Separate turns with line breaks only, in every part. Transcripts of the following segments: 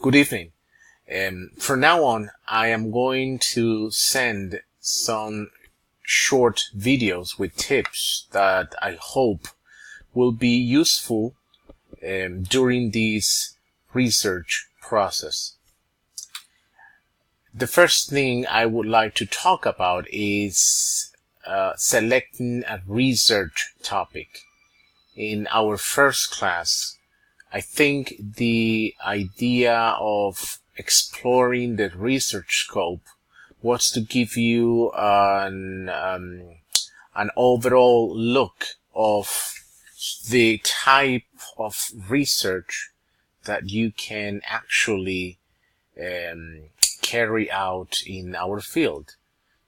Good evening. From now on, I am going to send some short videos with tips that I hope will be useful during this research process. The first thing I would like to talk about is selecting a research topic. In our first class, I think the idea of exploring the research scope was to give you an overall look of the type of research that you can actually carry out in our field.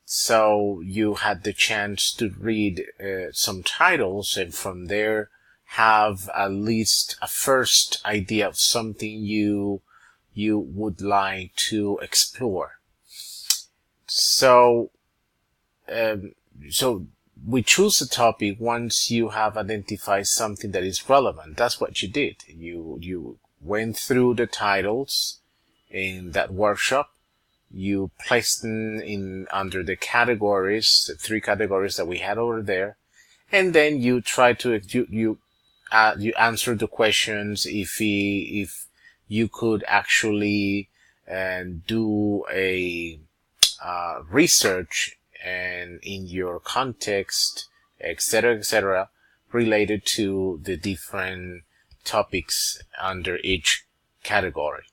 So you had the chance to read some titles, and from there have at least a first idea of something you would like to explore. So we choose a topic once you have identified something that is relevant. That's what you did. You went through the titles in that workshop. You placed them under the categories, the 3 categories that we had over there, and then you try to you answer the questions if you could actually do a research and in your context, etc., related to the different topics under each category.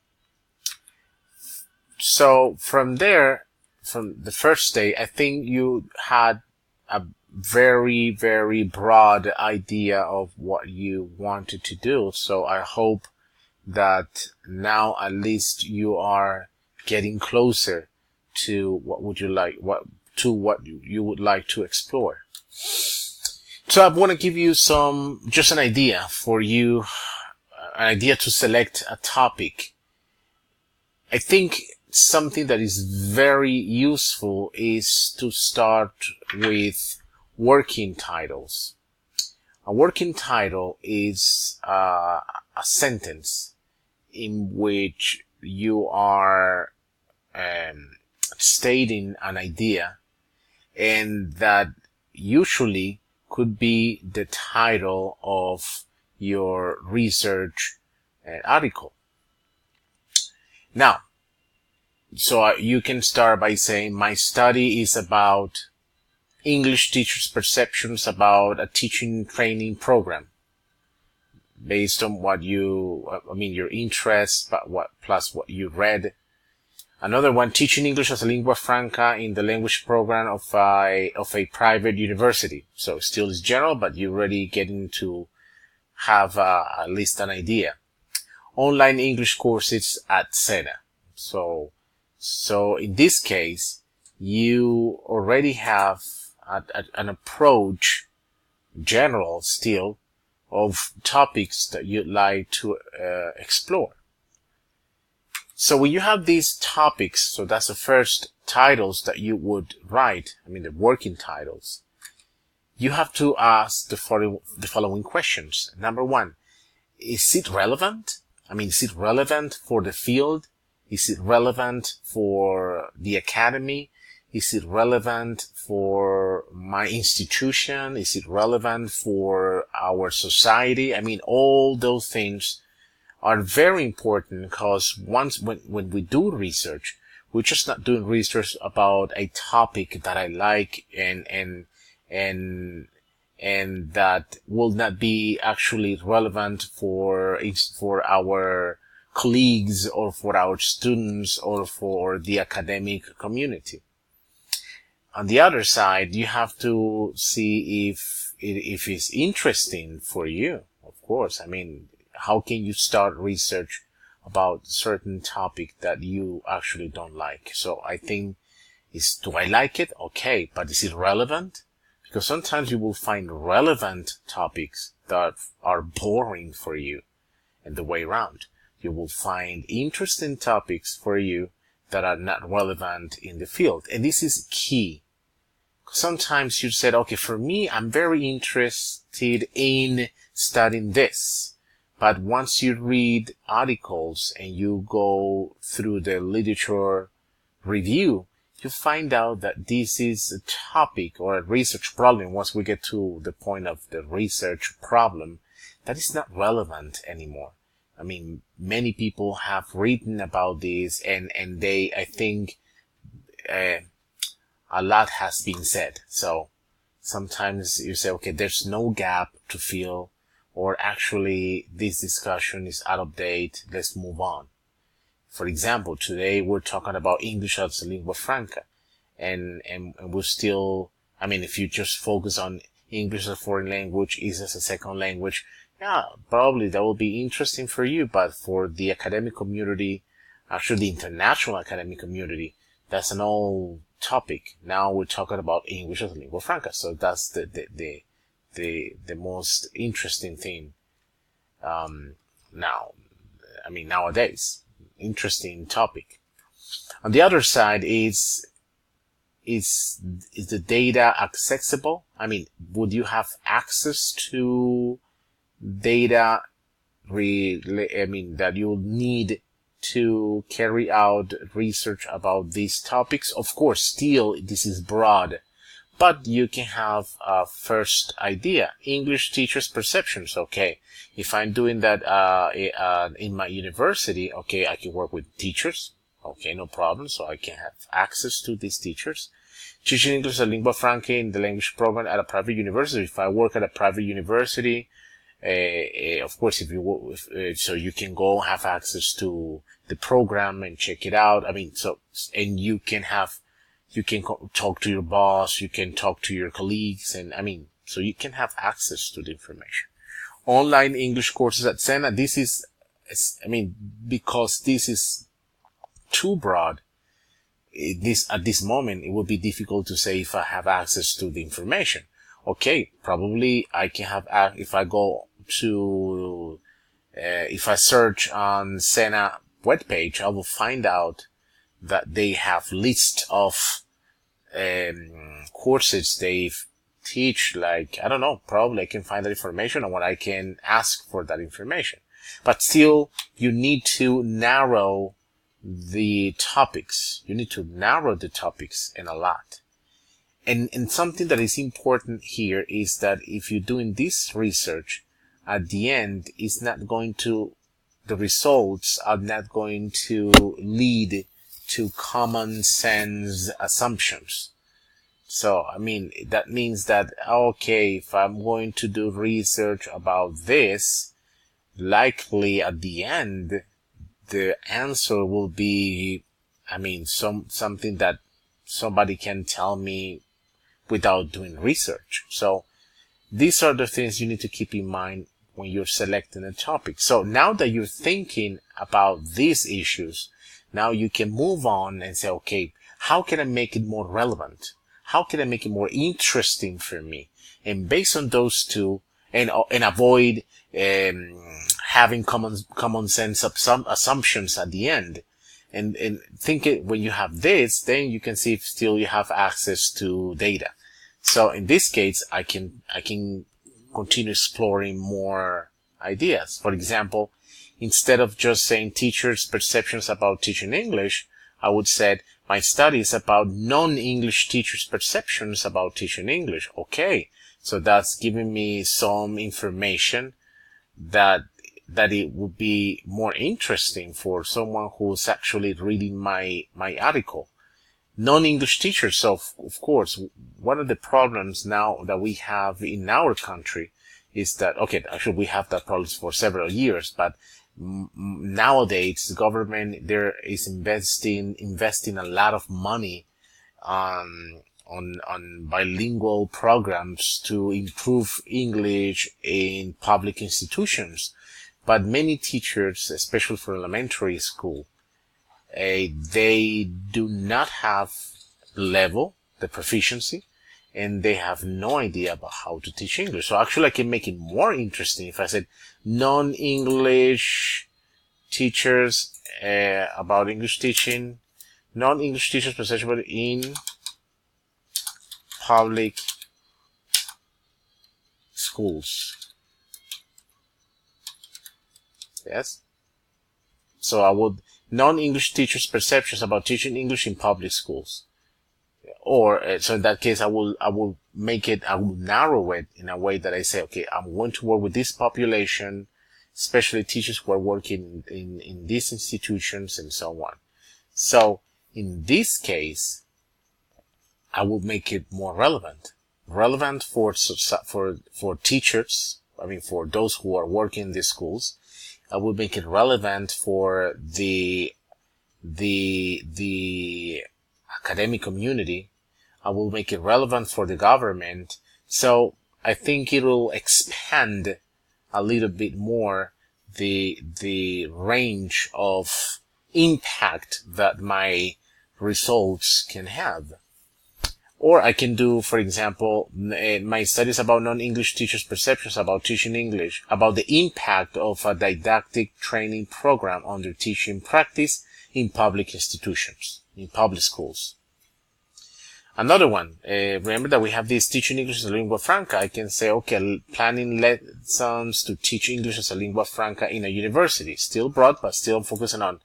So from there, from the first day, I think you had a very, very broad idea of what you wanted to do. So I hope that now at least you are getting closer to what you would like to explore. So I want to give you just an idea for you, an idea to select a topic. I think something that is very useful is to start with working titles. A working title is a sentence in which you are stating an idea, and that usually could be the title of your research article. Now, so you can start by saying, my study is about English teachers' perceptions about a teaching training program, based on your interests, but plus what you read. Another one, teaching English as a lingua franca in the language program of a private university. So still is general, but you're already getting to have at least an idea. Online English courses at SENA. So in this case, you already have an approach, general still, of topics that you'd like to explore. So when you have these topics, so that's the first titles that you would write, the working titles, you have to ask the following questions. Number 1, is it relevant? Is it relevant for the field? Is it relevant for the academy? Is it relevant for my institution? Is it relevant for our society? All those things are very important, because when we do research, we're just not doing research about a topic that I like and that will not be actually relevant for our colleagues or for our students or for the academic community. On the other side, you have to see if it's interesting for you, of course. How can you start research about certain topic that you actually don't like? So I think do I like it? Okay, but is it relevant? Because sometimes you will find relevant topics that are boring for you, and the way around. You will find interesting topics for you that are not relevant in the field. And this is key. Sometimes you said, okay, for me, I'm very interested in studying this, But once you read articles and you go through the literature review, you find out that this is a topic or a research problem. Once we get to the point of the research problem, that is not relevant anymore. I mean, many people have written about this, and they, I think, a lot has been said. So sometimes you say, okay, there's no gap to fill, or actually this discussion is out of date. Let's move on. For example, today we're talking about English as a lingua franca, and we're still, I mean, if you just focus on English as a foreign language, is as a second language, yeah, probably that will be interesting for you, but for the academic community, actually the international academic community, that's an old topic. Now we're talking about English as a lingua franca, so that's the most interesting thing, now, I mean, nowadays. Interesting topic. On the other side is the data accessible? I mean, would you have access to data that you'll need to carry out research about these topics? Of course, still this is broad, but you can have a first idea. English teachers' perceptions. Okay, if I'm doing that in my university, okay, I can work with teachers. Okay, no problem. So I can have access to these teachers. Teaching English as a lingua franca in the language program at a private university. If I work at a private university, of course, so you can go have access to the program and check it out. I mean, and you can talk to your boss, you can talk to your colleagues, and I mean, so you can have access to the information. Online English courses at SENA, this is, I mean, because this is too broad, at this moment, it would be difficult to say if I have access to the information. Okay, probably I can have, if I go to, if I search on SENA webpage, I will find out that they have list of courses they teach, like, I don't know, probably I can find that information, or I can ask for that information. But still, you need to narrow the topics. You need to narrow the topics in a lot. And something that is important here is that if you're doing this research, at the end, the results are not going to lead to common sense assumptions. So, I mean, that means that, okay, if I'm going to do research about this, likely at the end, the answer will be, I mean, something that somebody can tell me without doing research. So these are the things you need to keep in mind when you're selecting a topic. So now that you're thinking about these issues, now you can move on and say, okay, how can I make it more relevant? How can I make it more interesting for me? And based on those two, and avoid having common sense assumptions at the end, and think it, when you have this, then you can see if still you have access to data. So in this case, I can continue exploring more ideas. For example, instead of just saying teachers' perceptions about teaching English, I would say my study is about non-English teachers' perceptions about teaching English. Okay, so that's giving me some information that it would be more interesting for someone who's actually reading my article. Non-English teachers. So of course, one of the problems now that we have in our country is that, okay, actually we have that problem for several years, but nowadays the government there is investing a lot of money on bilingual programs to improve English in public institutions. But many teachers, especially for elementary school, they do not have the proficiency, and they have no idea about how to teach English. So actually I can make it more interesting if I said non-English teachers about English teaching, non-English teachers perception in public schools. Yes. So I would, non-English teachers' perceptions about teaching English in public schools. Or, so in that case, I will narrow it in a way that I say, okay, I'm going to work with this population, especially teachers who are working in these institutions and so on. So in this case, I will make it more relevant for teachers. I mean, for those who are working in these schools. I will make it relevant for the academic community. I will make it relevant for the government. So I think it'll expand a little bit more the range of impact that my results can have. Or I can do, for example, my studies about non-English teachers' perceptions about teaching English, about the impact of a didactic training program on their teaching practice in public institutions, in public schools. Another one, remember that we have this teaching English as a lingua franca. I can say, okay, planning lessons to teach English as a lingua franca in a university. Still broad, but still focusing on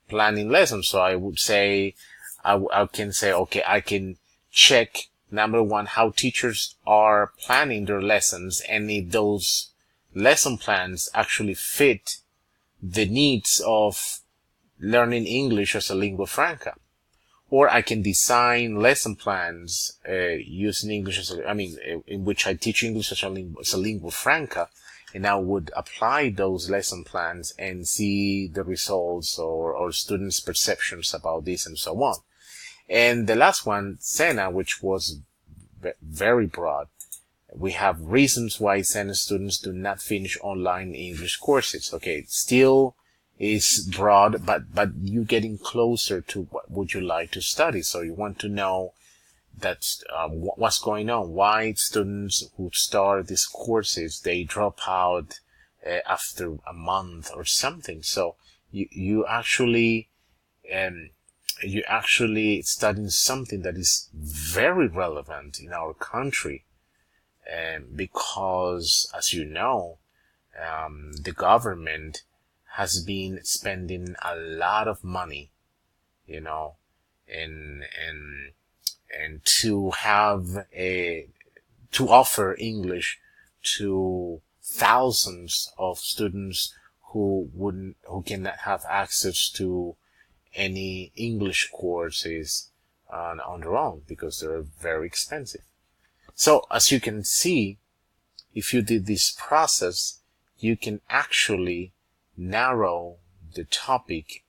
planning lessons. So I would say, I can say, okay, I can check, number one, how teachers are planning their lessons and if those lesson plans actually fit the needs of learning English as a lingua franca. Or I can design lesson plans using English in which I teach English as a lingua franca, and I would apply those lesson plans and see the results or students' perceptions about this and so on. And the last one, SENA, which was very broad. We have reasons why SENA students do not finish online English courses. Okay, it still is broad, but you're getting closer to what would you like to study. So you want to know that's what's going on. Why students who start these courses, they drop out after a month or something. So you actually studying something that is very relevant in our country, because, as you know, the government has been spending a lot of money, and to offer English to thousands of students who cannot have access to any English courses on their own because they're very expensive. So as you can see, if you did this process, you can actually narrow the topic,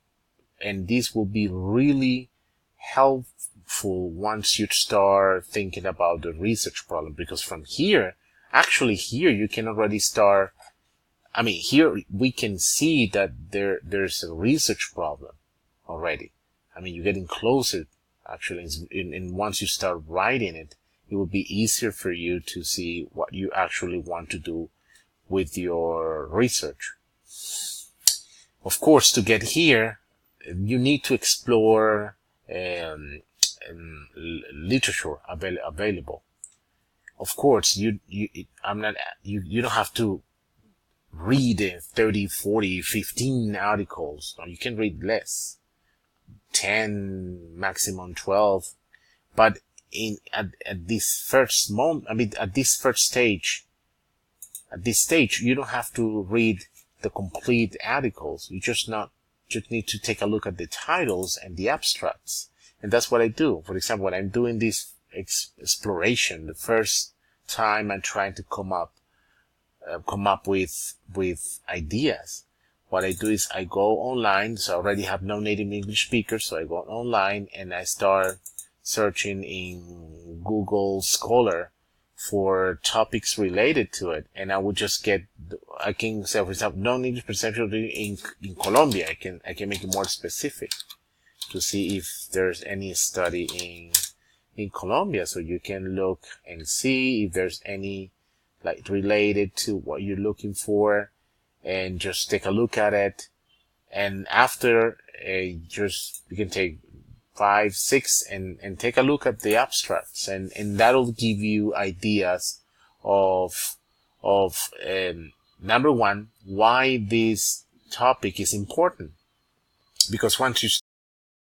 and this will be really helpful once you start thinking about the research problem, because from here you can already start. I mean, here we can see that there's a research problem already. I mean, you're getting closer actually, and once you start writing it, it will be easier for you to see what you actually want to do with your research. Of course, to get here, you need to explore literature available. Of course, you don't have to read 30, 40, 15 articles. You can read less, 10, maximum 12. But at this first stage, you don't have to read the complete articles. You just need to take a look at the titles and the abstracts. And that's what I do. For example, when I'm doing this exploration, the first time I'm trying to come up with ideas, what I do is I go online. So I already have no native English speakers. So I go online and I start searching in Google Scholar for topics related to it. And I would just I can say, for example, non-English perception in Colombia. I can make it more specific to see if there's any study in Colombia. So you can look and see if there's any related to what you're looking for, and just take a look at it. And after, you can take 5, 6 and take a look at the abstracts, and that'll give you ideas of number one, why this topic is important, because once you